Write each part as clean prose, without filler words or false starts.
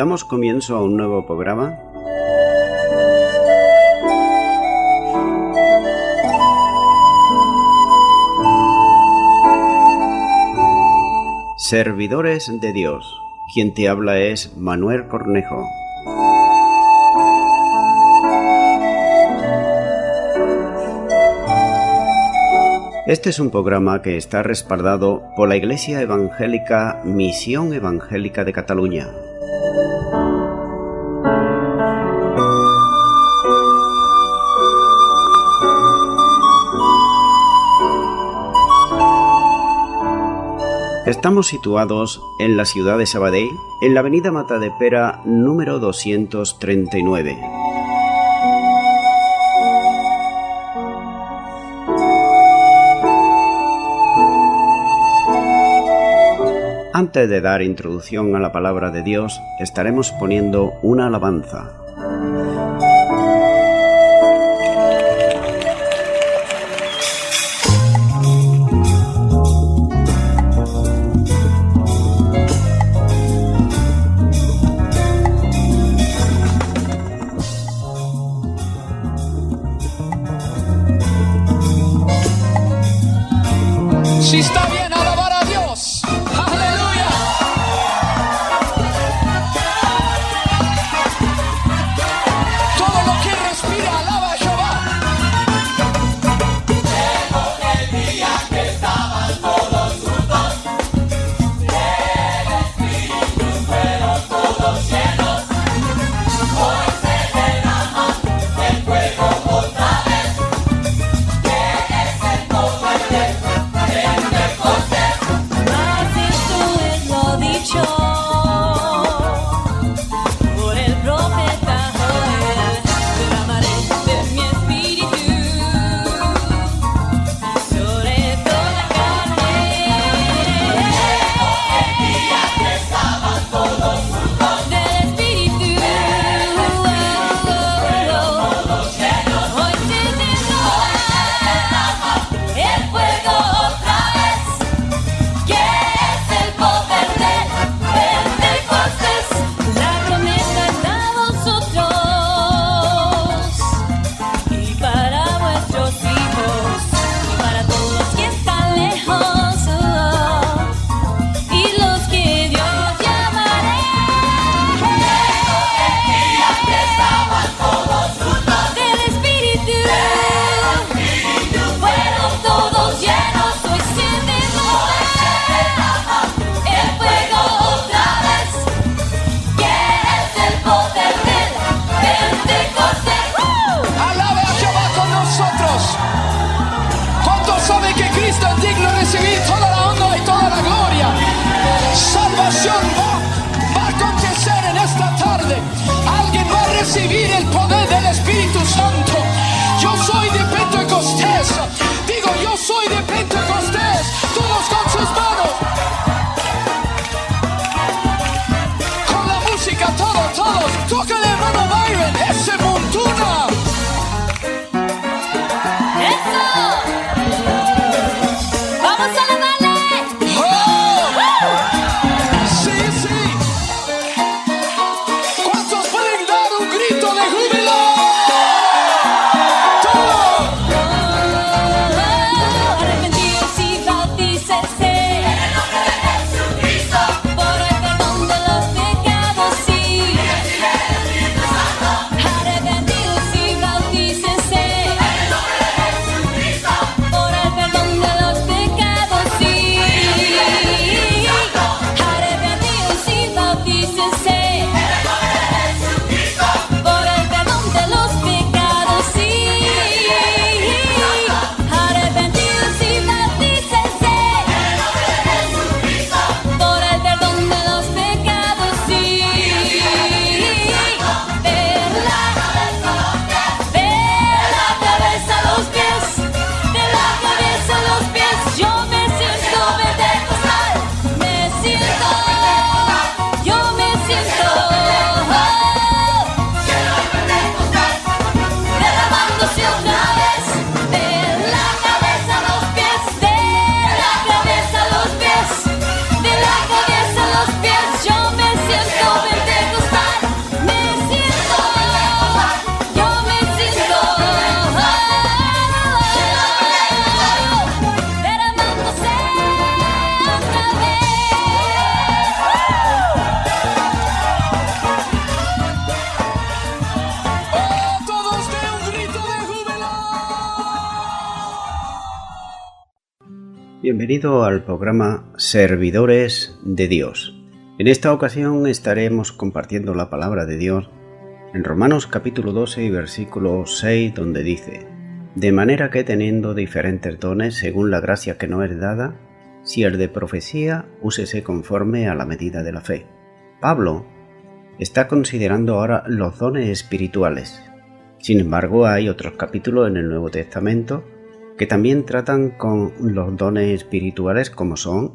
Damos comienzo a un nuevo programa. Servidores de Dios. Quien te habla es Manuel Cornejo. Este es un programa que está respaldado por la Iglesia Evangélica Misión Evangélica de Cataluña. Estamos situados en la ciudad de Sabadell, en la avenida Matadepera número 239. Antes de dar introducción a la palabra de Dios, estaremos poniendo una alabanza. Si está bien alabar a Dios, aleluya. Todo lo que respira alaba a Jehová. Llegó el día que estaban todos juntos, del Espíritu fueron todos llenos. Hoy se derrama el fuego otra vez, que es el poder de recibir el poder del Espíritu Santo. Yo soy de Pentecostés. Digo, yo soy de Pentecostés. Todos con sus manos. Con la música, todos. Tócale, hermano Byron. Ese montuna. ¡Eso! ¡Vamos a alabarle! ¡Oh! Sí, sí. ¿Cuántos pueden dar un grito de júbilo? Arrepentidos y bautícense en el nombre de Jesucristo por el perdón de los pecados, sí. Arrepentidos y bautícense en el nombre de Jesucristo por el perdón de los pecados, sí. Bienvenido al programa Servidores de Dios. En esta ocasión estaremos compartiendo la palabra de Dios en Romanos capítulo 12 y versículo 6, donde dice: de manera que teniendo diferentes dones según la gracia que nos es dada, si el de profecía, úsese conforme a la medida de la fe. Pablo está considerando ahora los dones espirituales. Sin embargo, hay otros capítulos en el Nuevo Testamento que también tratan con los dones espirituales, como son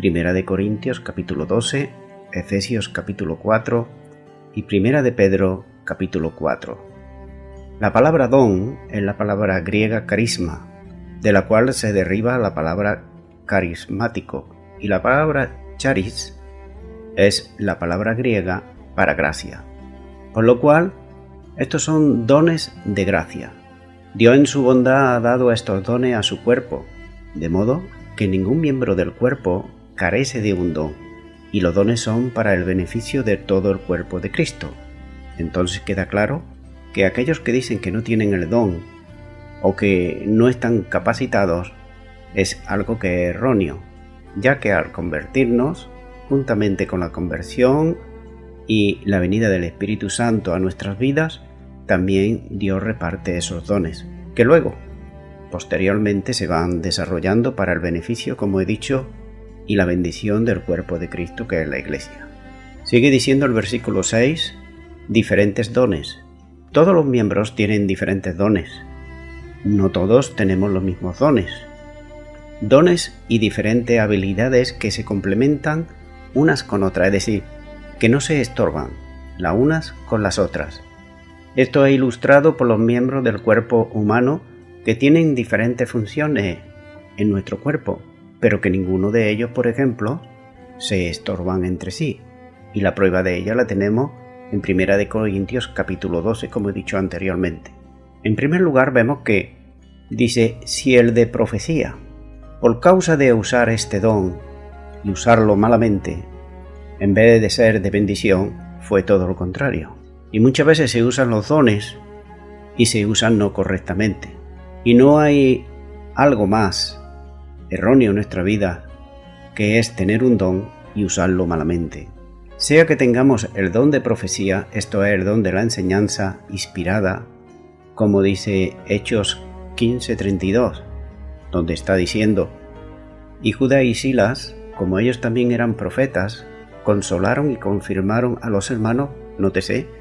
1 de Corintios capítulo 12, Efesios capítulo 4 y 1 de Pedro capítulo 4. La palabra don es la palabra griega carisma, de la cual se deriva la palabra carismático, y la palabra charis es la palabra griega para gracia. Por lo cual, estos son dones de gracia. Dios en su bondad ha dado estos dones a su cuerpo, de modo que ningún miembro del cuerpo carece de un don, y los dones son para el beneficio de todo el cuerpo de Cristo. Entonces queda claro que aquellos que dicen que no tienen el don o que no están capacitados es algo que es erróneo, ya que al convertirnos, juntamente con la conversión y la venida del Espíritu Santo a nuestras vidas, también Dios reparte esos dones, que luego, posteriormente, se van desarrollando para el beneficio, como he dicho, y la bendición del cuerpo de Cristo, que es la Iglesia. Sigue diciendo el versículo 6, diferentes dones. Todos los miembros tienen diferentes dones. No todos tenemos los mismos dones. Dones y diferentes habilidades que se complementan unas con otras, es decir, que no se estorban las unas con las otras. Esto es ilustrado por los miembros del cuerpo humano que tienen diferentes funciones en nuestro cuerpo, pero que ninguno de ellos, por ejemplo, se estorban entre sí. Y la prueba de ella la tenemos en 1 de Corintios capítulo 12, como he dicho anteriormente. En primer lugar vemos que dice: si el de profecía, por causa de usar este don y usarlo malamente, en vez de ser de bendición, fue todo lo contrario. Y muchas veces se usan los dones y se usan no correctamente. Y no hay algo más erróneo en nuestra vida que es tener un don y usarlo malamente. Sea que tengamos el don de profecía, esto es el don de la enseñanza inspirada, como dice Hechos 15:32, donde está diciendo: y Judas y Silas, como ellos también eran profetas, consolaron y confirmaron a los hermanos, nótese,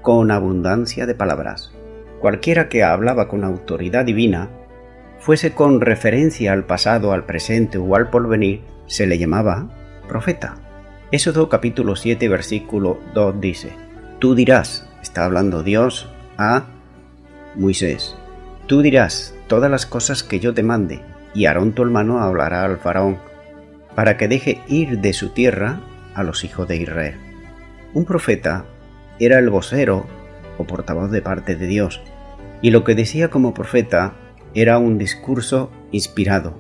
con abundancia de palabras. Cualquiera que hablaba con autoridad divina, fuese con referencia al pasado, al presente o al porvenir, se le llamaba profeta. Éxodo capítulo 7 versículo 2 dice: tú dirás, está hablando Dios a Moisés, tú dirás todas las cosas que yo te mande, y Aarón tu hermano hablará al faraón, para que deje ir de su tierra a los hijos de Israel. Un profeta era el vocero o portavoz de parte de Dios, y lo que decía como profeta era un discurso inspirado.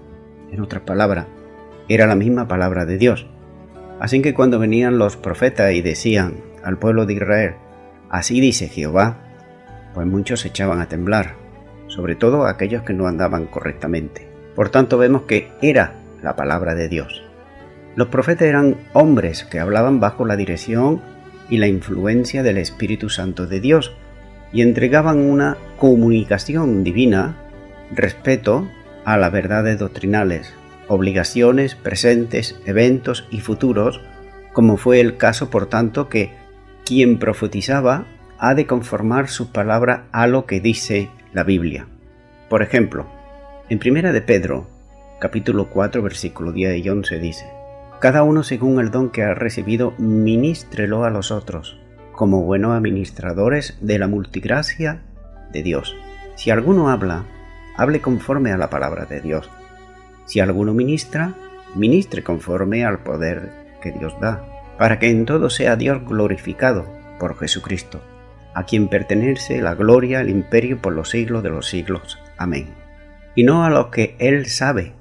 En otras palabras, era la misma palabra de Dios. Así que cuando venían los profetas y decían al pueblo de Israel: así dice Jehová, pues muchos se echaban a temblar, sobre todo aquellos que no andaban correctamente. Por tanto, vemos que era la palabra de Dios. Los profetas eran hombres que hablaban bajo la dirección y la influencia del Espíritu Santo de Dios y entregaban una comunicación divina respecto a las verdades doctrinales, obligaciones presentes, eventos y futuros, como fue el caso, por tanto, que quien profetizaba ha de conformar sus palabras a lo que dice la Biblia. Por ejemplo, en 1 de Pedro, capítulo 4, versículo 10 y 11 dice: cada uno según el don que ha recibido, ministrelo a los otros, como buenos administradores de la multigracia de Dios. Si alguno habla, hable conforme a la palabra de Dios. Si alguno ministra, ministre conforme al poder que Dios da, para que en todo sea Dios glorificado por Jesucristo, a quien pertenece la gloria, el imperio por los siglos de los siglos. Amén. Y no a lo que él sabe,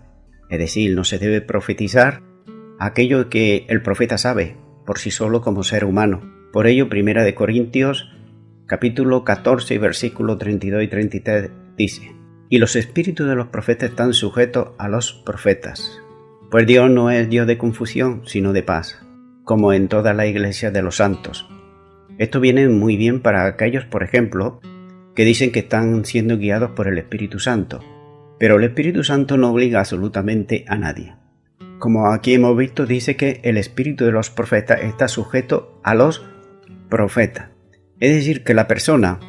es decir, no se debe profetizar aquello que el profeta sabe por sí solo como ser humano. Por ello, 1 de Corintios, capítulo 14, versículo 32 y 33 dice: y los espíritus de los profetas están sujetos a los profetas. Pues Dios no es Dios de confusión, sino de paz, como en toda la iglesia de los santos. Esto viene muy bien para aquellos, por ejemplo, que dicen que están siendo guiados por el Espíritu Santo, pero el Espíritu Santo no obliga absolutamente a nadie. Como aquí hemos visto, dice que el espíritu de los profetas está sujeto a los profetas. Es decir, que la persona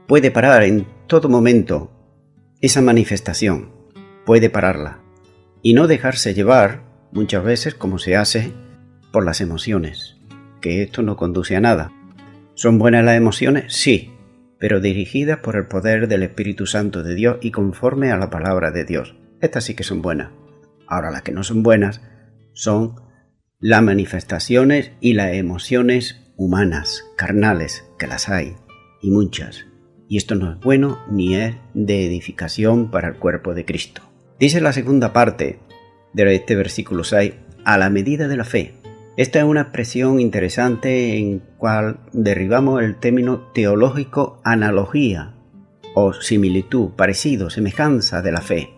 puede parar en todo momento esa manifestación, puede pararla, y no dejarse llevar, muchas veces como se hace, por las emociones, que esto no conduce a nada. ¿Son buenas las emociones? Sí, pero dirigidas por el poder del Espíritu Santo de Dios y conforme a la palabra de Dios. Estas sí que son buenas. Ahora, las que no son buenas son las manifestaciones y las emociones humanas, carnales, que las hay, y muchas. Y esto no es bueno ni es de edificación para el cuerpo de Cristo. Dice la segunda parte de este versículo 6, a la medida de la fe. Esta es una expresión interesante en cual derribamos el término teológico analogía o similitud, parecido, semejanza de la fe,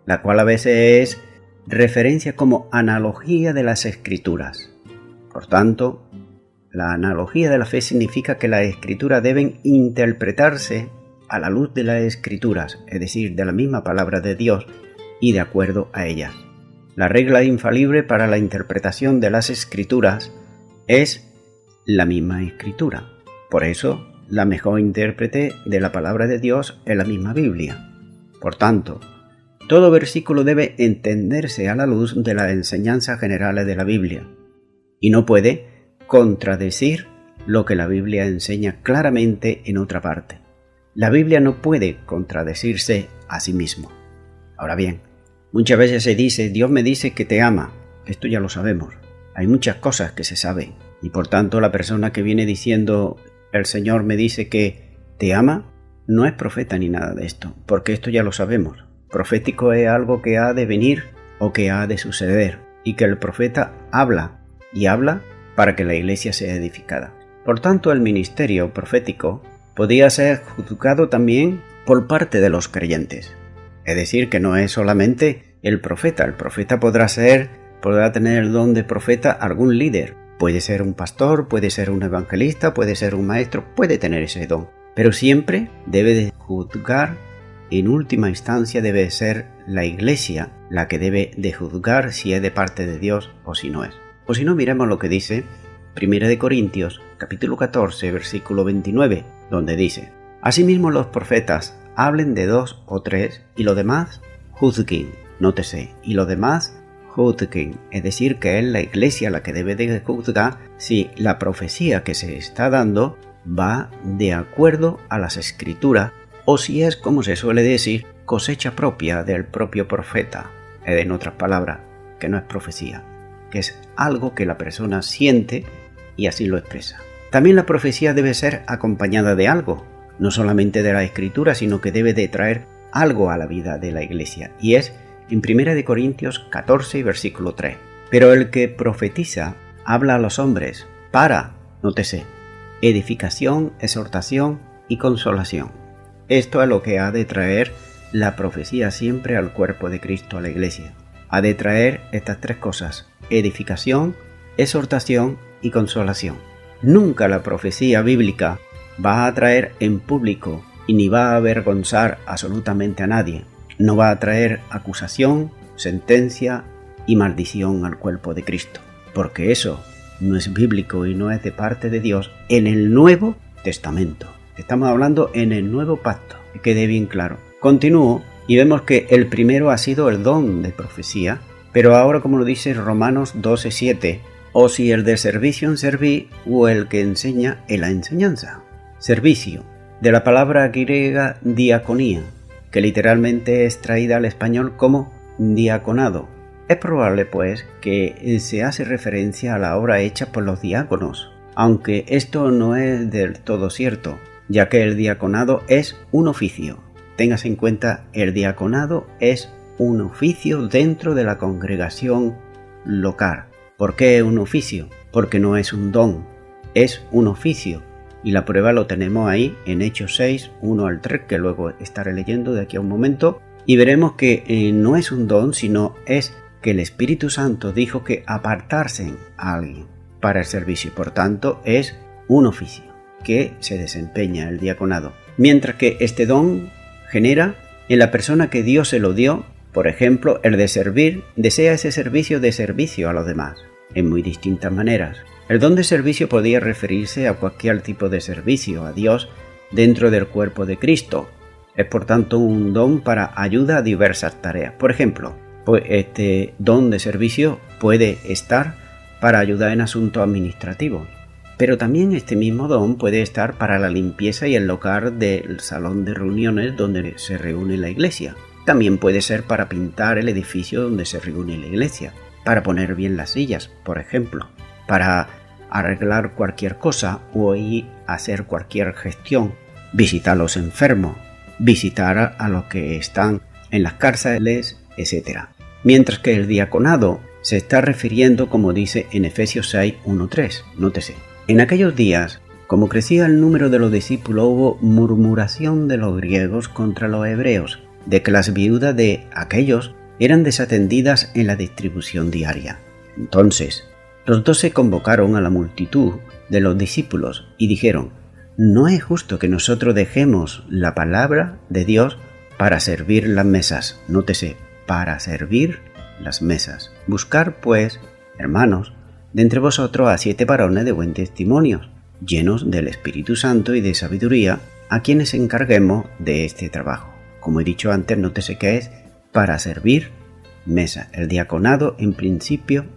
la cual a veces es referencia como analogía de las Escrituras. Por tanto, la analogía de la fe significa que las Escrituras deben interpretarse a la luz de las Escrituras, es decir, de la misma palabra de Dios y de acuerdo a ellas. La regla infalible para la interpretación de las Escrituras es la misma Escritura. Por eso, la mejor intérprete de la palabra de Dios es la misma Biblia. Por tanto, todo versículo debe entenderse a la luz de las enseñanzas generales de la Biblia y no puede contradecir lo que la Biblia enseña claramente en otra parte. La Biblia no puede contradecirse a sí mismo. Ahora bien, muchas veces se dice, Dios me dice que te ama. Esto ya lo sabemos. Hay muchas cosas que se saben y por tanto la persona que viene diciendo, el Señor me dice que te ama, no es profeta ni nada de esto, porque esto ya lo sabemos. Profético es algo que ha de venir o que ha de suceder y que el profeta habla y habla para que la iglesia sea edificada. Por tanto, el ministerio profético podía ser juzgado también por parte de los creyentes. Es decir, que no es solamente el profeta podrá tener el don de profeta algún líder. Puede ser un pastor, puede ser un evangelista, puede ser un maestro, puede tener ese don. Pero siempre debe de juzgar. En última instancia debe ser la iglesia la que debe de juzgar si es de parte de Dios o si no es. O si no, miremos lo que dice 1 Corintios capítulo 14 versículo 29, donde dice: asimismo los profetas hablen de 2 o 3 y lo demás juzguen, nótese, y lo demás juzguen, es decir, que es la iglesia la que debe de juzgar si la profecía que se está dando va de acuerdo a las Escrituras o si es, como se suele decir, cosecha propia del propio profeta, en otras palabras, que no es profecía, que es algo que la persona siente y así lo expresa. También la profecía debe ser acompañada de algo, no solamente de la Escritura, sino que debe de traer algo a la vida de la iglesia, y es en 1 Corintios 14, versículo 3. Pero el que profetiza habla a los hombres para, nótese, edificación, exhortación y consolación. Esto es lo que ha de traer la profecía siempre al cuerpo de Cristo, a la iglesia. Ha de traer estas tres cosas: edificación, exhortación y consolación. Nunca la profecía bíblica va a traer en público y ni va a avergonzar absolutamente a nadie. No va a traer acusación, sentencia y maldición al cuerpo de Cristo, porque eso no es bíblico y no es de parte de Dios en el Nuevo Testamento. Estamos hablando en el Nuevo Pacto, que quede bien claro. Continúo y vemos que el primero ha sido el don de profecía, pero ahora, como lo dice Romanos 12:7, o si el de servicio en servir o el que enseña en la enseñanza. Servicio, de la palabra griega diaconía, que literalmente es traída al español como diaconado. Es probable, pues, que se hace referencia a la obra hecha por los diáconos, aunque esto no es del todo cierto, ya que el diaconado es un oficio. Téngase en cuenta, el diaconado es un oficio dentro de la congregación local. ¿Por qué es un oficio? Porque no es un don, es un oficio. Y la prueba lo tenemos ahí en Hechos 6, 1 al 3, que luego estaré leyendo de aquí a un momento, y veremos que no es un don, sino es que el Espíritu Santo dijo que apartarse a alguien para el servicio. Por tanto, es un oficio que se desempeña el diaconado. Mientras que este don genera en la persona que Dios se lo dio, por ejemplo, el de servir, desea ese servicio de servicio a los demás, en muy distintas maneras. El don de servicio podía referirse a cualquier tipo de servicio a Dios dentro del cuerpo de Cristo. Es por tanto un don para ayuda a diversas tareas. Por ejemplo, pues este don de servicio puede estar para ayudar en asuntos administrativos, pero también este mismo don puede estar para la limpieza y el local del salón de reuniones donde se reúne la iglesia. También puede ser para pintar el edificio donde se reúne la iglesia, para poner bien las sillas, por ejemplo, para arreglar cualquier cosa o ir a hacer cualquier gestión, visitar a los enfermos, visitar a los que están en las cárceles, etc. Mientras que el diaconado se está refiriendo, como dice en Efesios 6, 1-3. Nótese. En aquellos días, como crecía el número de los discípulos, hubo murmuración de los griegos contra los hebreos, de que las viudas de aquellos eran desatendidas en la distribución diaria. Entonces, los 12 convocaron a la multitud de los discípulos y dijeron: no es justo que nosotros dejemos la palabra de Dios para servir las mesas. Nótese, para servir las mesas. Buscar, pues, hermanos, de entre vosotros a 7 varones de buen testimonio, llenos del Espíritu Santo y de sabiduría, a quienes encarguemos de este trabajo. Como he dicho antes, nótese que es para servir mesa. El diaconado, en principio,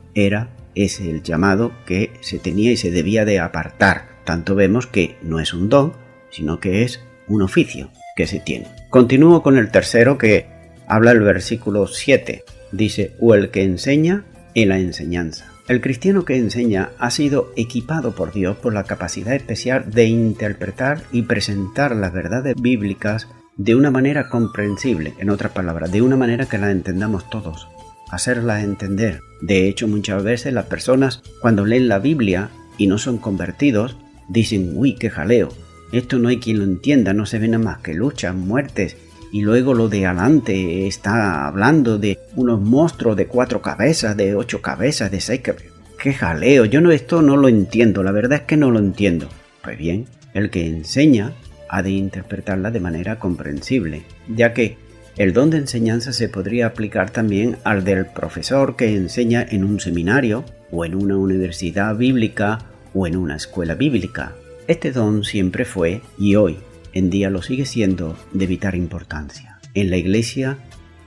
es el llamado que se tenía y se debía de apartar. Tanto vemos que no es un don, sino que es un oficio que se tiene. Continúo con el tercero, que habla el versículo 7. Dice: o el que enseña en la enseñanza. El cristiano que enseña ha sido equipado por Dios por la capacidad especial de interpretar y presentar las verdades bíblicas de una manera comprensible, en otras palabras, de una manera que la entendamos todos, hacerla entender. De hecho, muchas veces las personas, cuando leen la Biblia y no son convertidos, dicen: uy, qué jaleo, esto no hay quien lo entienda, no se ven nada más que luchas, muertes, y luego lo de adelante está hablando de unos monstruos de 4 cabezas, de 8 cabezas, de 6 cabezas. ¡Qué jaleo! Esto no lo entiendo, la verdad es que no lo entiendo. Pues bien, el que enseña ha de interpretarla de manera comprensible, ya que el don de enseñanza se podría aplicar también al del profesor que enseña en un seminario, o en una universidad bíblica, o en una escuela bíblica. Este don siempre fue, y hoy en día lo sigue siendo, de vital importancia en la Iglesia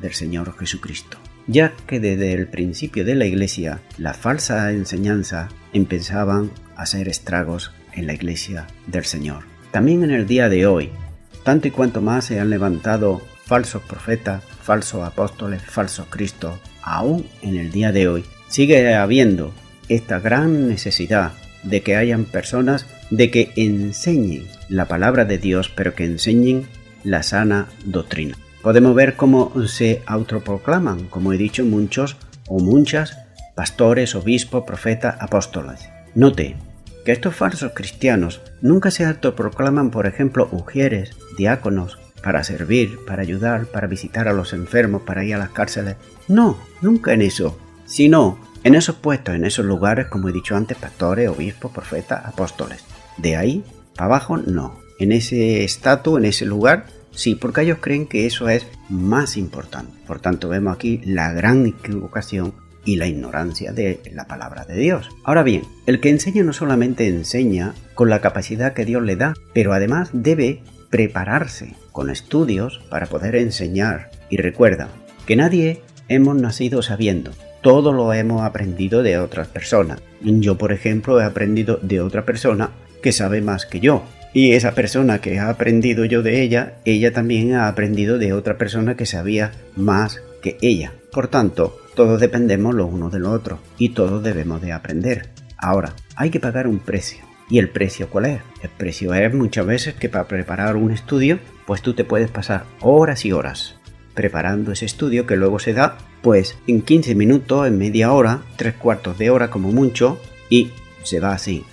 del Señor Jesucristo, ya que desde el principio de la Iglesia la falsa enseñanza empezaban a hacer estragos en la Iglesia del Señor. También en el día de hoy, tanto y cuanto más se han levantado falsos profetas, falsos apóstoles, falsos cristos, aún en el día de hoy sigue habiendo esta gran necesidad de que hayan personas de que enseñen la palabra de Dios, pero que enseñen la sana doctrina. Podemos ver cómo se autoproclaman, como he dicho, muchos o muchas pastores, obispos, profetas, apóstoles. Note que estos falsos cristianos nunca se autoproclaman, por ejemplo, ujieres, diáconos, para servir, para ayudar, para visitar a los enfermos, para ir a las cárceles. No, nunca en eso, sino en esos puestos, en esos lugares, como he dicho antes, pastores, obispos, profetas, apóstoles. De ahí para abajo, no. En ese estatus, en ese lugar, sí, porque ellos creen que eso es más importante. Por tanto, vemos aquí la gran equivocación y la ignorancia de la palabra de Dios. Ahora bien, el que enseña no solamente enseña con la capacidad que Dios le da, pero además debe prepararse con estudios para poder enseñar. Y recuerda que nadie hemos nacido sabiendo. Todo lo hemos aprendido de otras personas. Yo, por ejemplo, he aprendido de otra persona que sabe más que yo. Y esa persona que ha aprendido yo de ella, ella también ha aprendido de otra persona que sabía más que ella. Por tanto, todos dependemos los unos de los otros y todos debemos de aprender. Ahora, hay que pagar un precio. ¿Y el precio cuál es? El precio es muchas veces que para preparar un estudio, pues tú te puedes pasar horas y horas preparando ese estudio que luego se da, pues en 15 minutos, en media hora, 3/4 de hora como mucho, y se va así.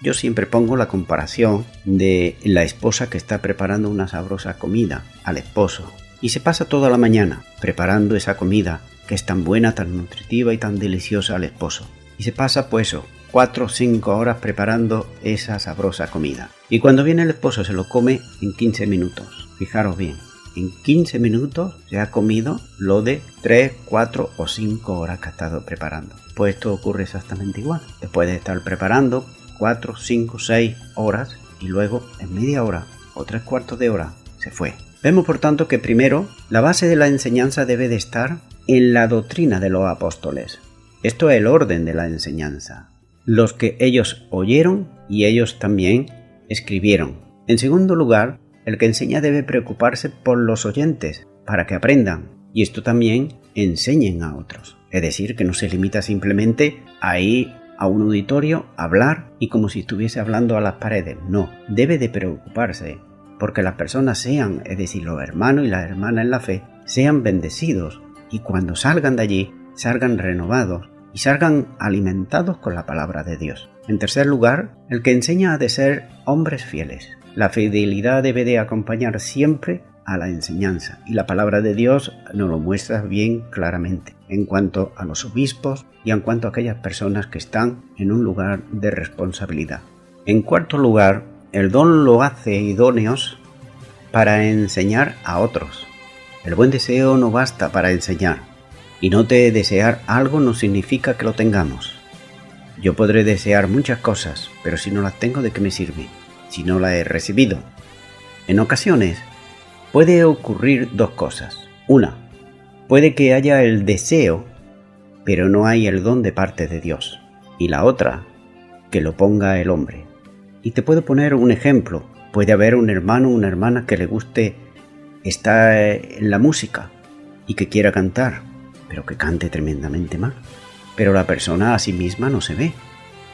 Yo siempre pongo la comparación de la esposa que está preparando una sabrosa comida al esposo. y se pasa toda la mañana preparando esa comida que es tan buena, tan nutritiva y tan deliciosa al esposo. Y se pasa, pues, 4 o 5 horas preparando esa sabrosa comida. Y cuando viene el esposo se lo come en 15 minutos. Fijaros bien, en 15 minutos se ha comido lo de 3, 4 o 5 horas que ha estado preparando. Pues esto ocurre exactamente igual. Después de estar preparando 4, 5, 6 horas y luego en media hora o 3/4 de hora se fue. Vemos por tanto que primero la base de la enseñanza debe de estar en la doctrina de los apóstoles. Esto es el orden de la enseñanza. Los que ellos oyeron y ellos también escribieron. En segundo lugar, el que enseña debe preocuparse por los oyentes para que aprendan y esto también enseñen a otros. Es decir, que no se limita simplemente a ir a un auditorio, a hablar y como si estuviese hablando a las paredes. No, debe de preocuparse porque las personas sean, es decir, los hermanos y las hermanas en la fe, sean bendecidos y cuando salgan de allí, salgan renovados y salgan alimentados con la palabra de Dios. En tercer lugar, el que enseña ha de ser hombres fieles. La fidelidad debe de acompañar siempre a la enseñanza y la palabra de Dios nos lo muestra bien claramente en cuanto a los obispos y en cuanto a aquellas personas que están en un lugar de responsabilidad. En cuarto lugar, el don lo hace idóneos para enseñar a otros. El buen deseo no basta para enseñar y no te desear algo no significa que lo tengamos. Yo podré desear muchas cosas, pero si no las tengo, ¿de qué me sirve? Si no las he recibido. En ocasiones puede ocurrir dos cosas. Una, puede que haya el deseo, pero no hay el don de parte de Dios. Y la otra, que lo ponga el hombre. Y te puedo poner un ejemplo. Puede haber un hermano o una hermana que le guste estar en la música y que quiera cantar, pero que cante tremendamente mal. Pero la persona a sí misma no se ve.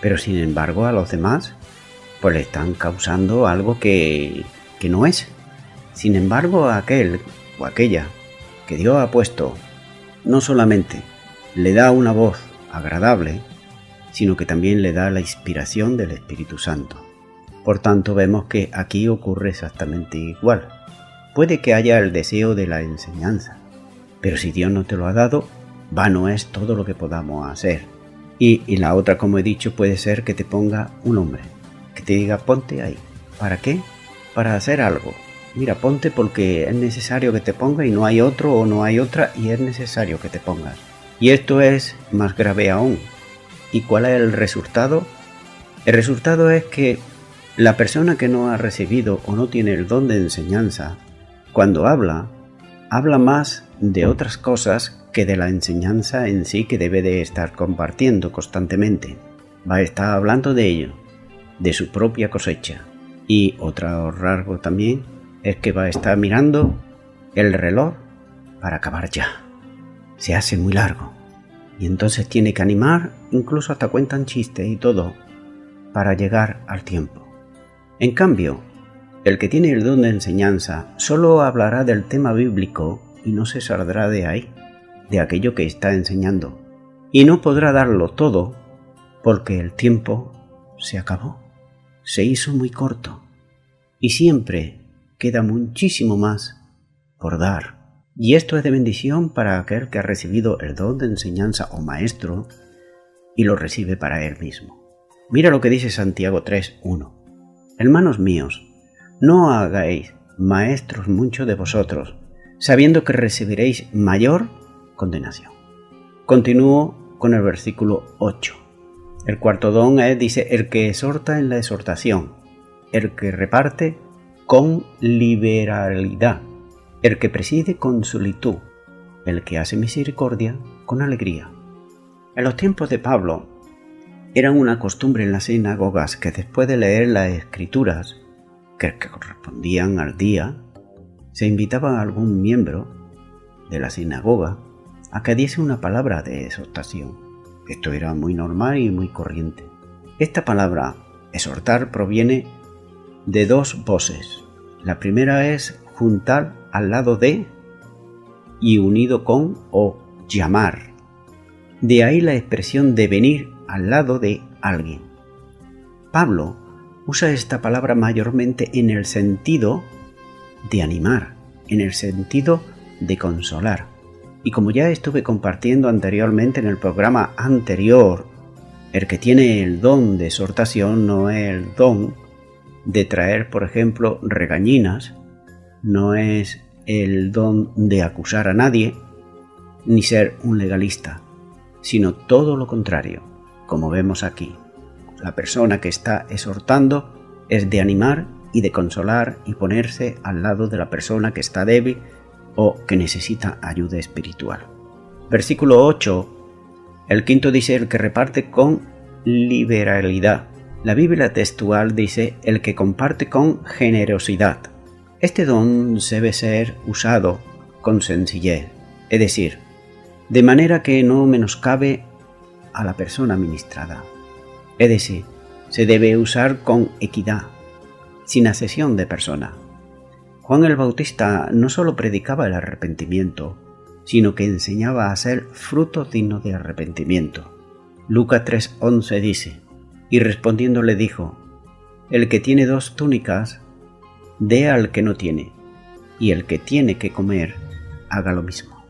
Pero sin embargo a los demás pues le están causando algo que no es. Sin embargo a aquel o aquella que Dios ha puesto no solamente le da una voz agradable, sino que también le da la inspiración del Espíritu Santo. Por tanto vemos que aquí ocurre exactamente igual. Puede que haya el deseo de la enseñanza, pero si Dios no te lo ha dado, vano es todo lo que podamos hacer. Y la otra, como he dicho, puede ser que te ponga un hombre, que te diga ponte ahí. ¿Para qué? Para hacer algo. Mira, ponte porque es necesario que te ponga y no hay otro o no hay otra y es necesario que te pongas. Y esto es más grave aún. ¿Y cuál es el resultado? El resultado es que la persona que no ha recibido o no tiene el don de enseñanza, cuando habla más de otras cosas que de la enseñanza en sí que debe de estar compartiendo constantemente. Va a estar hablando de ello, de su propia cosecha. Y otro rasgo también es que va a estar mirando el reloj para acabar ya. Se hace muy largo. Y entonces tiene que animar, incluso hasta cuentan chistes y todo, para llegar al tiempo. En cambio, el que tiene el don de enseñanza solo hablará del tema bíblico y no se saldrá de ahí, de aquello que está enseñando. Y no podrá darlo todo porque el tiempo se acabó, se hizo muy corto y siempre queda muchísimo más por dar. Y esto es de bendición para aquel que ha recibido el don de enseñanza o maestro y lo recibe para él mismo. Mira lo que dice Santiago 3:1. Hermanos míos, no hagáis maestros muchos de vosotros, sabiendo que recibiréis mayor condenación. Continúo con el versículo 8. El cuarto don dice, el que exhorta en la exhortación, el que reparte con liberalidad, el que preside con solitud, el que hace misericordia con alegría. En los tiempos de Pablo, era una costumbre en las sinagogas que después de leer las escrituras que correspondían al día, se invitaba a algún miembro de la sinagoga a que diese una palabra de exhortación. Esto era muy normal y muy corriente. Esta palabra, exhortar, proviene de dos voces. La primera es juntar al lado de y unido con o llamar. De ahí la expresión de venir al lado de alguien. Pablo usa esta palabra mayormente en el sentido de animar, en el sentido de consolar. Y como ya estuve compartiendo anteriormente en el programa anterior, el que tiene el don de exhortación no es el don de traer, por ejemplo, regañinas, no es el don de acusar a nadie, ni ser un legalista, sino todo lo contrario, como vemos aquí. La persona que está exhortando es de animar y de consolar y ponerse al lado de la persona que está débil o que necesita ayuda espiritual. Versículo 8. El quinto dice el que reparte con liberalidad. La Biblia textual dice el que comparte con generosidad. Este don debe ser usado con sencillez, es decir, de manera que no menoscabe a la persona ministrada. Es decir, se debe usar con equidad, sin acepción de persona. Juan el Bautista no solo predicaba el arrepentimiento, sino que enseñaba a hacer frutos dignos de arrepentimiento. Lucas 3:11 dice, y respondiendo le dijo, el que tiene 2 túnicas, dé al que no tiene, y el que tiene que comer, haga lo mismo.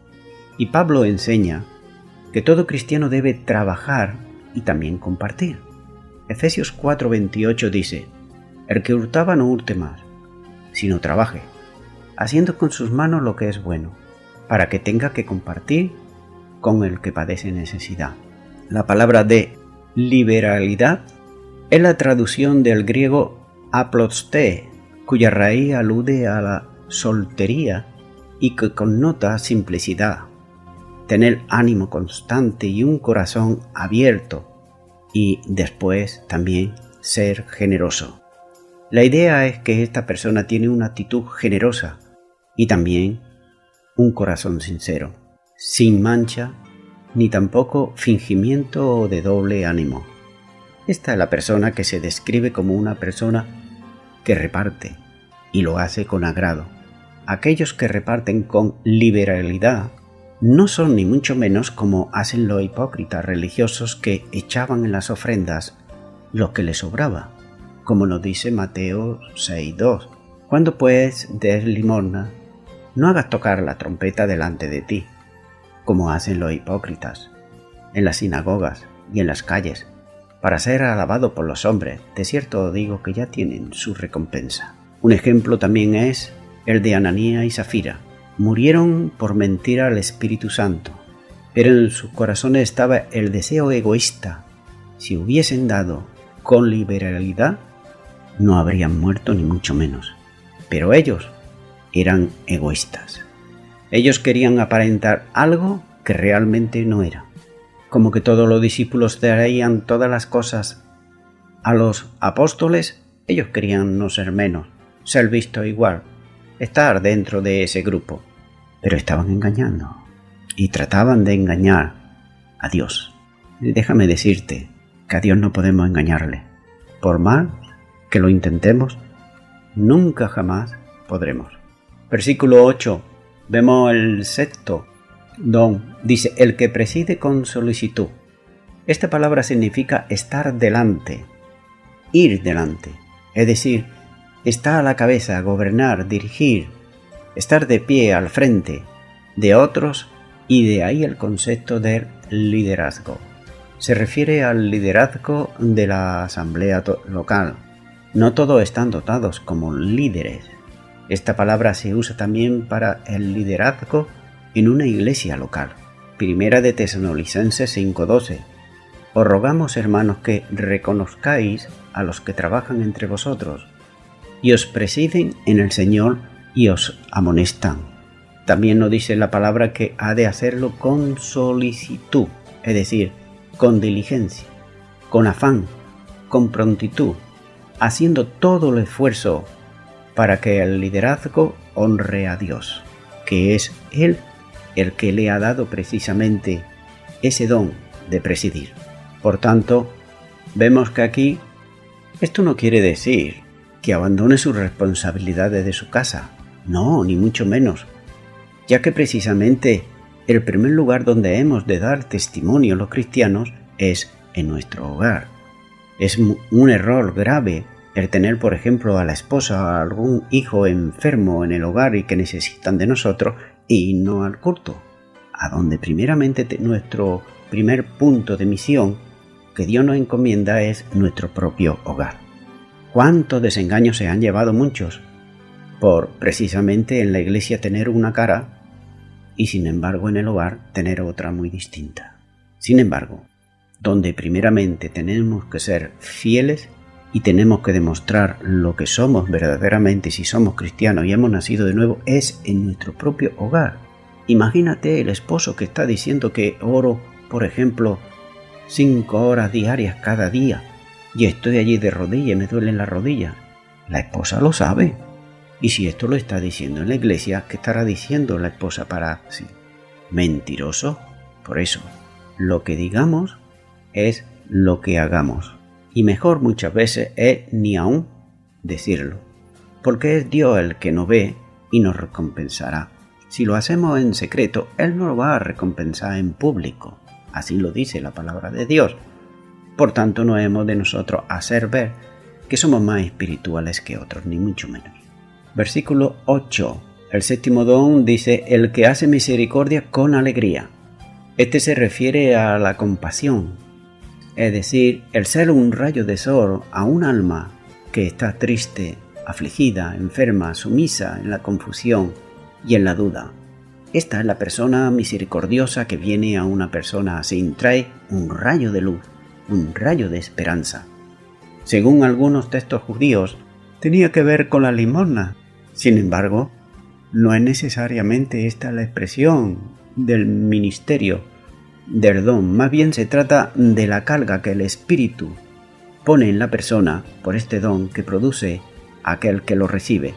Y Pablo enseña que todo cristiano debe trabajar y también compartir. Efesios 4:28 dice, el que hurtaba no hurte más, sino trabaje, haciendo con sus manos lo que es bueno, para que tenga que compartir con el que padece necesidad. La palabra de liberalidad es la traducción del griego aploste, cuya raíz alude a la soltería y que connota simplicidad, tener ánimo constante y un corazón abierto, y después también ser generoso. La idea es que esta persona tiene una actitud generosa y también un corazón sincero, sin mancha ni tampoco fingimiento de doble ánimo. Esta es la persona que se describe como una persona que reparte y lo hace con agrado. Aquellos que reparten con liberalidad no son ni mucho menos como hacen los hipócritas religiosos que echaban en las ofrendas lo que les sobraba, como nos dice Mateo 6:2. Cuando pues des limosna, no hagas tocar la trompeta delante de ti, como hacen los hipócritas, en las sinagogas y en las calles, para ser alabado por los hombres. De cierto os digo que ya tienen su recompensa. Un ejemplo también es el de Ananías y Zafira. Murieron por mentir al Espíritu Santo, pero en sus corazones estaba el deseo egoísta. Si hubiesen dado con liberalidad, no habrían muerto ni mucho menos. Pero ellos eran egoístas. Ellos querían aparentar algo que realmente no era. Como que todos los discípulos traían todas las cosas a los apóstoles, ellos querían no ser menos, ser visto igual, estar dentro de ese grupo. Pero estaban engañando y trataban de engañar a Dios. Y déjame decirte que a Dios no podemos engañarle. Por mal que lo intentemos, nunca jamás podremos. Versículo 8. Vemos el sexto don. Dice, el que preside con solicitud. Esta palabra significa estar delante, ir delante. Es decir, estar a la cabeza, gobernar, dirigir, estar de pie al frente de otros, y de ahí el concepto del liderazgo. Se refiere al liderazgo de la asamblea local. No todos están dotados como líderes. Esta palabra se usa también para el liderazgo en una iglesia local. Primera de Tesalonicenses 5:12. Os rogamos, hermanos, que reconozcáis a los que trabajan entre vosotros y os presiden en el Señor y os amonestan. También nos dice la palabra que ha de hacerlo con solicitud, es decir, con diligencia, con afán, con prontitud, haciendo todo el esfuerzo para que el liderazgo honre a Dios, que es Él el que le ha dado precisamente ese don de presidir. Por tanto, vemos que aquí esto no quiere decir que abandone sus responsabilidades de su casa, no, ni mucho menos, ya que precisamente el primer lugar donde hemos de dar testimonio los cristianos es en nuestro hogar. Es un error grave el tener, por ejemplo, a la esposa o a algún hijo enfermo en el hogar y que necesitan de nosotros, y no al culto, a donde primeramente nuestro primer punto de misión que Dios nos encomienda es nuestro propio hogar. ¿Cuántos desengaños se han llevado muchos por precisamente en la iglesia tener una cara y sin embargo en el hogar tener otra muy distinta? Sin embargo, donde primeramente tenemos que ser fieles y tenemos que demostrar lo que somos verdaderamente si somos cristianos y hemos nacido de nuevo es en nuestro propio hogar. Imagínate el esposo que está diciendo que oro, por ejemplo, 5 horas diarias cada día y estoy allí de rodillas y me duelen las rodillas. La esposa lo sabe. Y si esto lo está diciendo en la iglesia, ¿qué estará diciendo la esposa para sí? ¿Mentiroso? Por eso, lo que digamos es lo que hagamos. Y mejor muchas veces es ni aún decirlo, porque es Dios el que nos ve y nos recompensará. Si lo hacemos en secreto, Él nos lo va a recompensar en público. Así lo dice la palabra de Dios. Por tanto, no hemos de nosotros hacer ver que somos más espirituales que otros, ni mucho menos. Versículo 8. El séptimo don dice, el que hace misericordia con alegría. Este se refiere a la compasión, es decir, el ser un rayo de sol a un alma que está triste, afligida, enferma, sumisa en la confusión y en la duda. Esta es la persona misericordiosa que viene a una persona así, trae un rayo de luz, un rayo de esperanza. Según algunos textos judíos, tenía que ver con la limosna. Sin embargo, no es necesariamente esta la expresión del ministerio del don, más bien se trata de la carga que el Espíritu pone en la persona por este don que produce aquel que lo recibe.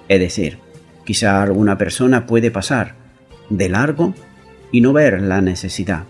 Es decir, quizá alguna persona puede pasar de largo y no ver la necesidad,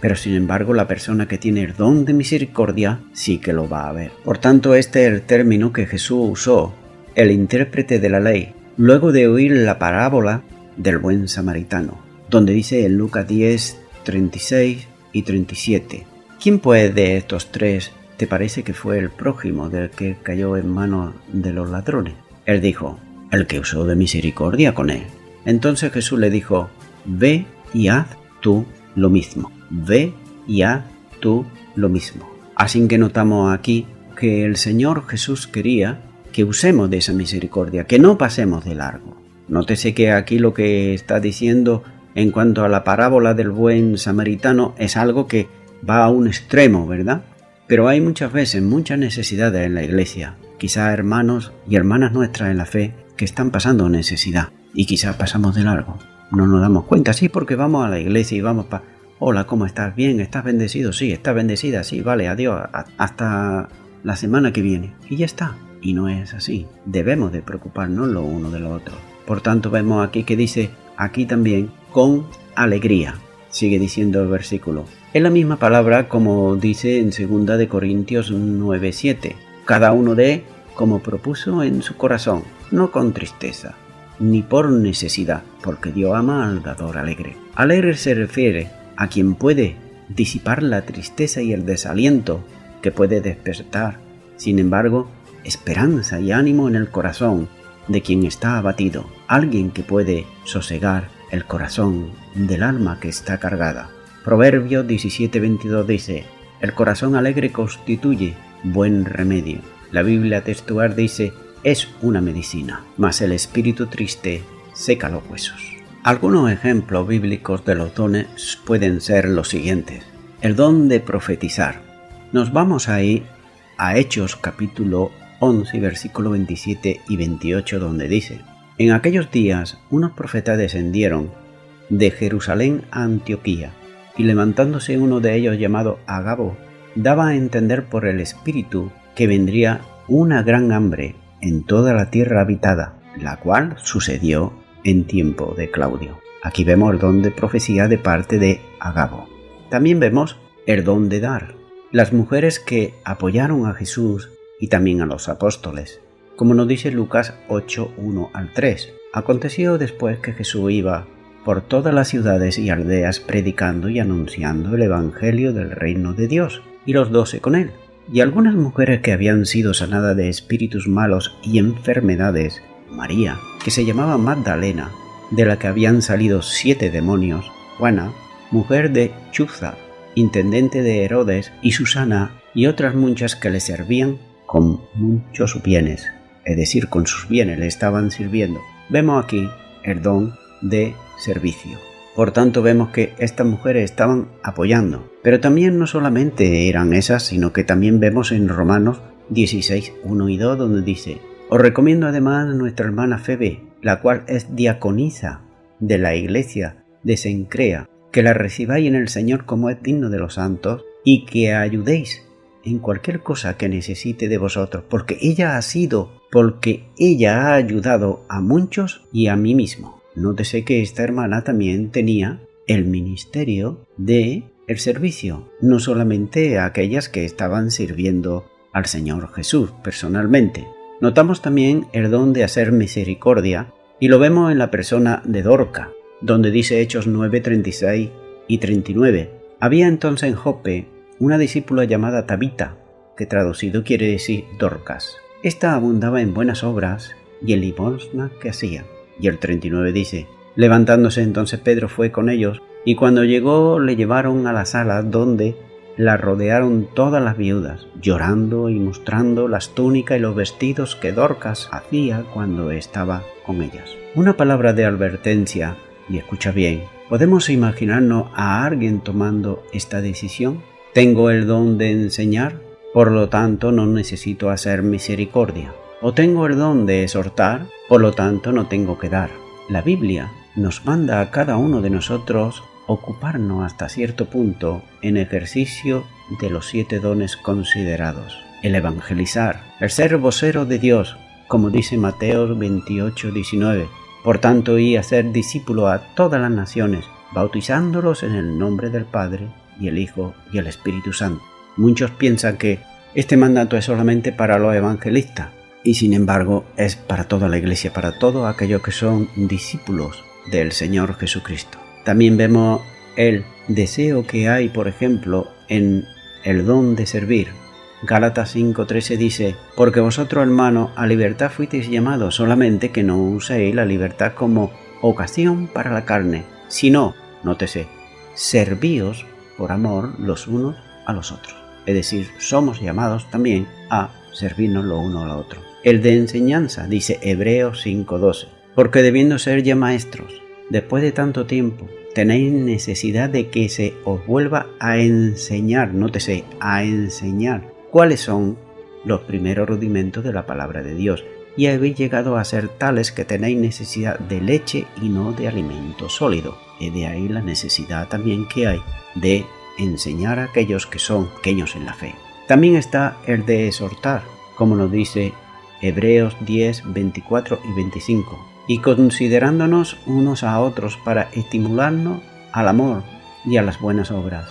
pero sin embargo la persona que tiene el don de misericordia sí que lo va a ver. Por tanto, este es el término que Jesús usó, el intérprete de la ley, luego de oír la parábola del buen samaritano, donde dice en Lucas 10, 36 y 37. ¿Quién pues de estos tres te parece que fue el prójimo del que cayó en manos de los ladrones? Él dijo, el que usó de misericordia con él. Entonces Jesús le dijo, ve y haz tú lo mismo. Ve y haz tú lo mismo. Así que notamos aquí que el Señor Jesús quería que usemos de esa misericordia, que no pasemos de largo. Nótese que aquí lo que está diciendo en cuanto a la parábola del buen samaritano es algo que va a un extremo, ¿verdad? Pero hay muchas veces muchas necesidades en la iglesia, quizá hermanos y hermanas nuestras en la fe que están pasando necesidad y quizá pasamos de largo. No nos damos cuenta, sí, porque vamos a la iglesia y vamos para... Hola, ¿cómo estás? ¿Bien? ¿Estás bendecido? Sí, ¿estás bendecida? Sí, vale, adiós, hasta la semana que viene. Y ya está. Y no es así. Debemos de preocuparnos lo uno de lo otro. Por tanto, vemos aquí que dice, aquí también, con alegría. Sigue diciendo el versículo. Es la misma palabra como dice en 2 de Corintios 9:7. Cada uno dé como propuso en su corazón, no con tristeza, ni por necesidad, porque Dios ama al dador alegre. Alegre se refiere a quien puede disipar la tristeza y el desaliento que puede despertar, sin embargo, esperanza y ánimo en el corazón de quien está abatido, alguien que puede sosegar el corazón del alma que está cargada. Proverbios 17:22 dice, el corazón alegre constituye buen remedio. La Biblia textual dice, es una medicina, mas el espíritu triste seca los huesos. Algunos ejemplos bíblicos de los dones pueden ser los siguientes. El don de profetizar. Nos vamos a ir a Hechos capítulo 11, versículo 27 y 28, donde dice, en aquellos días unos profetas descendieron de Jerusalén a Antioquía, y levantándose uno de ellos llamado Agabo, daba a entender por el Espíritu que vendría una gran hambre en toda la tierra habitada, la cual sucedió en tiempo de Claudio. Aquí vemos el don de profecía de parte de Agabo. También vemos el don de dar. Las mujeres que apoyaron a Jesús y también a los apóstoles, como nos dice Lucas 8:1 al 3. Aconteció después que Jesús iba por todas las ciudades y aldeas predicando y anunciando el evangelio del reino de Dios, y los 12 con él. Y algunas mujeres que habían sido sanadas de espíritus malos y enfermedades, María, que se llamaba Magdalena, de la que habían salido 7 demonios, Juana, mujer de Chuza, intendente de Herodes, y Susana, y otras muchas que le servían con muchos bienes, es decir, con sus bienes le estaban sirviendo. Vemos aquí el don de servicio. Por tanto, vemos que estas mujeres estaban apoyando. Pero también no solamente eran esas, sino que también vemos en Romanos 16, 1 y 2, donde dice: os recomiendo además a nuestra hermana Febe, la cual es diaconisa de la iglesia de Cencrea, que la recibáis en el Señor como es digno de los santos, y que ayudéis en cualquier cosa que necesite de vosotros, porque ella ha ayudado a muchos y a mí mismo. Nótese que esta hermana también tenía el ministerio de el servicio, no solamente a aquellas que estaban sirviendo al Señor Jesús personalmente. Notamos también el don de hacer misericordia, y lo vemos en la persona de Dorca, donde dice Hechos 9, 36 y 39. Había entonces en Jope una discípula llamada Tabita, que traducido quiere decir Dorcas. Esta abundaba en buenas obras y en limosna que hacía. Y el 39 dice: levantándose entonces Pedro fue con ellos, y cuando llegó le llevaron a la sala donde la rodearon todas las viudas, llorando y mostrando las túnicas y los vestidos que Dorcas hacía cuando estaba con ellas. Una palabra de advertencia, y escucha bien. ¿Podemos imaginarnos a alguien tomando esta decisión? Tengo el don de enseñar, por lo tanto no necesito hacer misericordia. O tengo el don de exhortar, por lo tanto no tengo que dar. La Biblia nos manda a cada uno de nosotros ocuparnos hasta cierto punto en ejercicio de los 7 dones considerados. El evangelizar, el ser vocero de Dios, como dice Mateo 28, 19. Por tanto, y hacer discípulos a todas las naciones, bautizándolos en el nombre del Padre, y el Hijo, y el Espíritu Santo. Muchos piensan que este mandato es solamente para los evangelistas, y sin embargo es para toda la iglesia, para todos aquellos que son discípulos del Señor Jesucristo. También vemos el deseo que hay, por ejemplo, en el don de servir. Gálatas 5:13 dice: porque vosotros, hermanos, a libertad fuisteis llamados, solamente que no uséis la libertad como ocasión para la carne, sino, nótese, servíos por amor los unos a los otros. Es decir, somos llamados también a servirnos los unos a los otros. El de enseñanza, dice Hebreos 5:12, porque debiendo ser ya maestros, después de tanto tiempo, tenéis necesidad de que se os vuelva a enseñar, nótese, a enseñar cuáles son los primeros rudimentos de la palabra de Dios, y habéis llegado a ser tales que tenéis necesidad de leche y no de alimento sólido. Y de ahí la necesidad también que hay de enseñar a aquellos que son pequeños en la fe. También está el de exhortar, como nos dice Hebreos 10, 24 y 25, y considerándonos unos a otros para estimularnos al amor y a las buenas obras,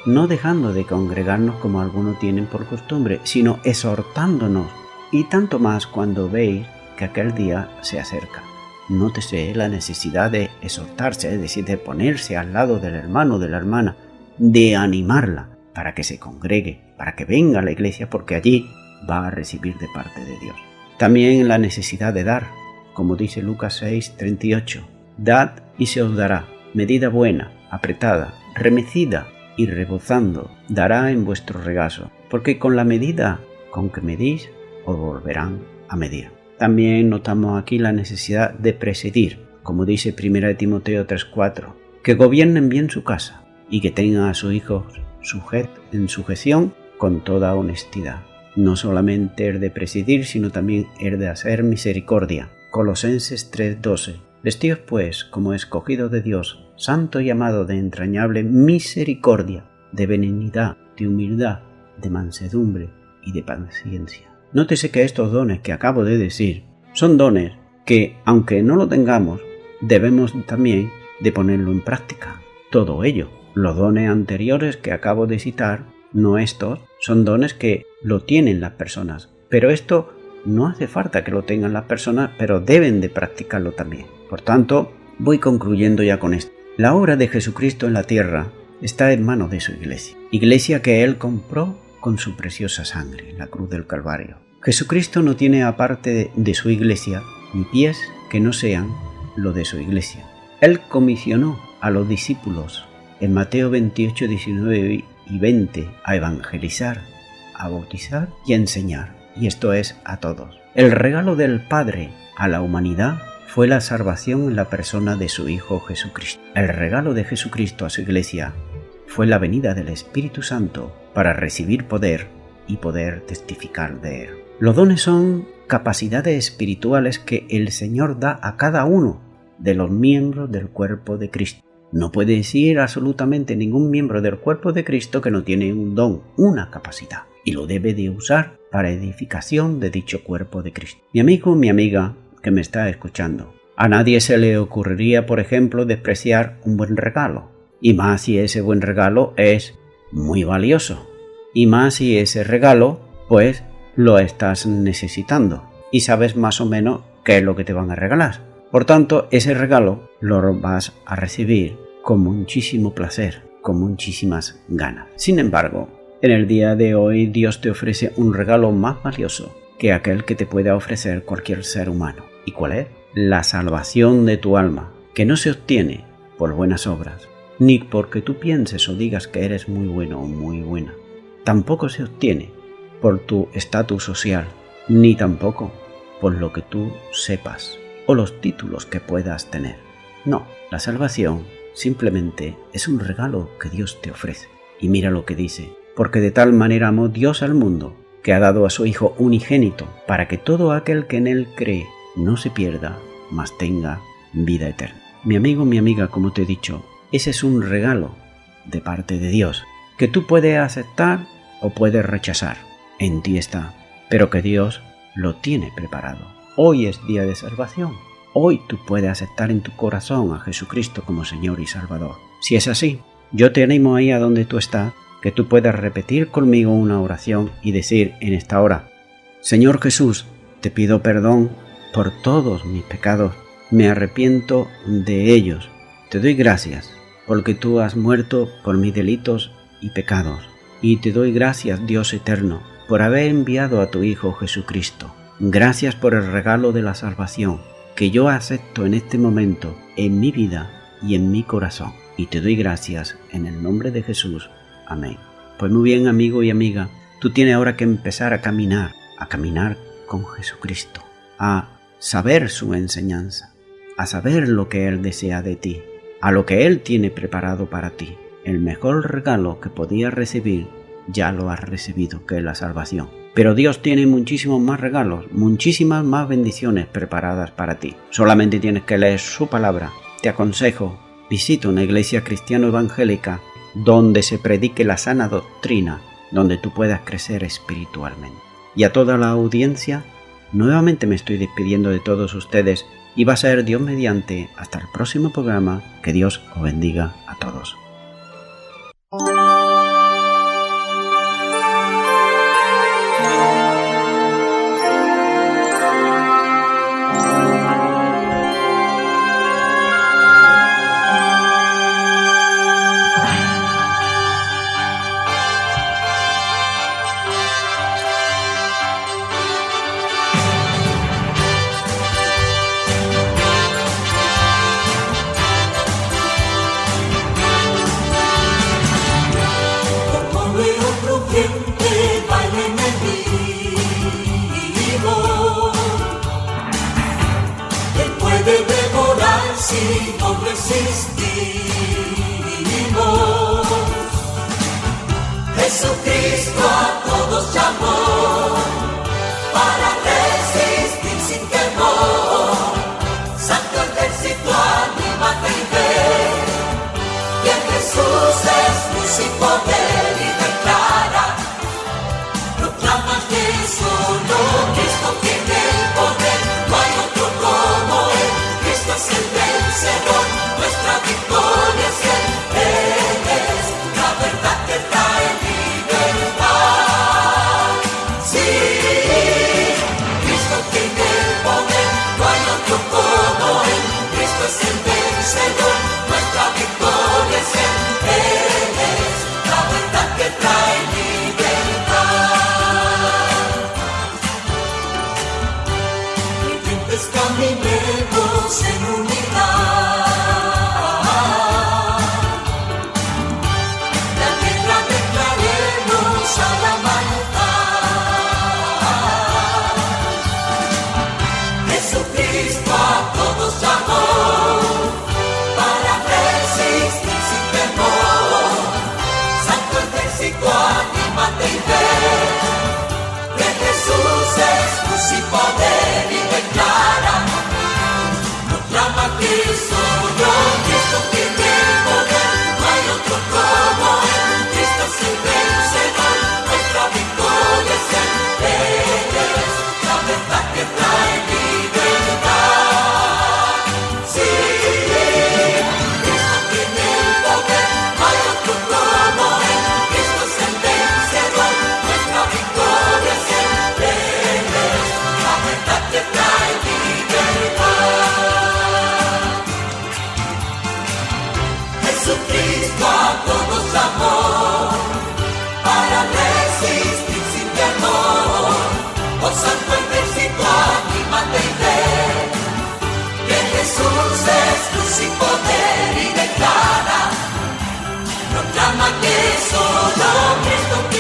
no dejando de congregarnos como algunos tienen por costumbre, sino exhortándonos, y tanto más cuando veis que aquel día se acerca. Nótese la necesidad de exhortarse, es decir, de ponerse al lado del hermano o de la hermana, de animarla para que se congregue, para que venga a la iglesia, porque allí va a recibir de parte de Dios. También la necesidad de dar, como dice Lucas 6, 38, dad y se os dará, medida buena, apretada, remecida y rebosando, dará en vuestro regazo, porque con la medida con que medís, os volverán a medir. También notamos aquí la necesidad de presidir, como dice 1 Timoteo 3:4, que gobiernen bien su casa y que tengan a sus hijos en sujeción con toda honestidad. No solamente el de presidir, sino también el de hacer misericordia. Colosenses 3:12. Vestíos pues como escogidos de Dios, santo y amado, de entrañable misericordia, de benignidad, de humildad, de mansedumbre y de paciencia. Nótese que estos dones que acabo de decir son dones que, aunque no lo tengamos, debemos también de ponerlo en práctica. Todo ello. Los dones anteriores que acabo de citar, no estos, son dones que lo tienen las personas. Pero esto no hace falta que lo tengan las personas, pero deben de practicarlo también. Por tanto, voy concluyendo ya con esto. La obra de Jesucristo en la tierra está en manos de su iglesia. Iglesia que Él compró con su preciosa sangre en la cruz del Calvario. Jesucristo no tiene aparte de su iglesia ni pies que no sean lo de su iglesia. Él comisionó a los discípulos en Mateo 28, 19 y 20 a evangelizar, a bautizar y a enseñar. Y esto es a todos. El regalo del Padre a la humanidad fue la salvación en la persona de su Hijo Jesucristo. El regalo de Jesucristo a su iglesia fue la venida del Espíritu Santo para recibir poder y poder testificar de él. Los dones son capacidades espirituales que el Señor da a cada uno de los miembros del cuerpo de Cristo. No puede decir absolutamente ningún miembro del cuerpo de Cristo que no tiene un don, una capacidad, y lo debe de usar para edificación de dicho cuerpo de Cristo. Mi amigo, mi amiga que me está escuchando, a nadie se le ocurriría, por ejemplo, despreciar un buen regalo, y más si ese buen regalo es muy valioso, y más si ese regalo, pues, lo estás necesitando, y sabes más o menos qué es lo que te van a regalar. Por tanto, ese regalo lo vas a recibir con muchísimo placer, con muchísimas ganas. Sin embargo, en el día de hoy Dios te ofrece un regalo más valioso que aquel que te pueda ofrecer cualquier ser humano. ¿Y cuál es? La salvación de tu alma, que no se obtiene por buenas obras, ni porque tú pienses o digas que eres muy bueno o muy buena. Tampoco se obtiene por tu estatus social, ni tampoco por lo que tú sepas o los títulos que puedas tener. No, la salvación simplemente es un regalo que Dios te ofrece. Y mira lo que dice: porque de tal manera amó Dios al mundo, que ha dado a su Hijo unigénito, para que todo aquel que en él cree no se pierda, mas tenga vida eterna. Mi amigo, mi amiga, como te he dicho, ese es un regalo de parte de Dios, que tú puedes aceptar o puedes rechazar. En ti está, pero que Dios lo tiene preparado. Hoy es día de salvación. Hoy tú puedes aceptar en tu corazón a Jesucristo como Señor y Salvador. Si es así, yo te animo ahí a donde tú estás, que tú puedas repetir conmigo una oración y decir en esta hora: Señor Jesús, te pido perdón por todos mis pecados, me arrepiento de ellos. Te doy gracias porque tú has muerto por mis delitos y pecados. Y te doy gracias, Dios eterno, por haber enviado a tu Hijo Jesucristo. Gracias por el regalo de la salvación que yo acepto en este momento en mi vida y en mi corazón. Y te doy gracias en el nombre de Jesús. Amén. Pues muy bien, amigo y amiga, tú tienes ahora que empezar a caminar con Jesucristo, a saber su enseñanza, a saber lo que Él desea de ti, a lo que Él tiene preparado para ti. El mejor regalo que podías recibir ya lo has recibido, que es la salvación. Pero Dios tiene muchísimos más regalos, muchísimas más bendiciones preparadas para ti. Solamente tienes que leer su palabra. Te aconsejo, visita una iglesia cristiana evangélica donde se predique la sana doctrina, donde tú puedas crecer espiritualmente. Y a toda la audiencia, nuevamente me estoy despidiendo de todos ustedes y va a ser Dios mediante hasta el próximo programa. Que Dios os bendiga a todos. Si no resistimos, Jesucristo a todos llamó para resistir sin temor. Santo ejército, anímate y ve que Jesús es luz y poder, y declara, proclama que solo Cristo tiene el poder, no hay otro como Él. Cristo es el vencedor, nuestra victoria es Él es la verdad que trae libertad. Solo Cristo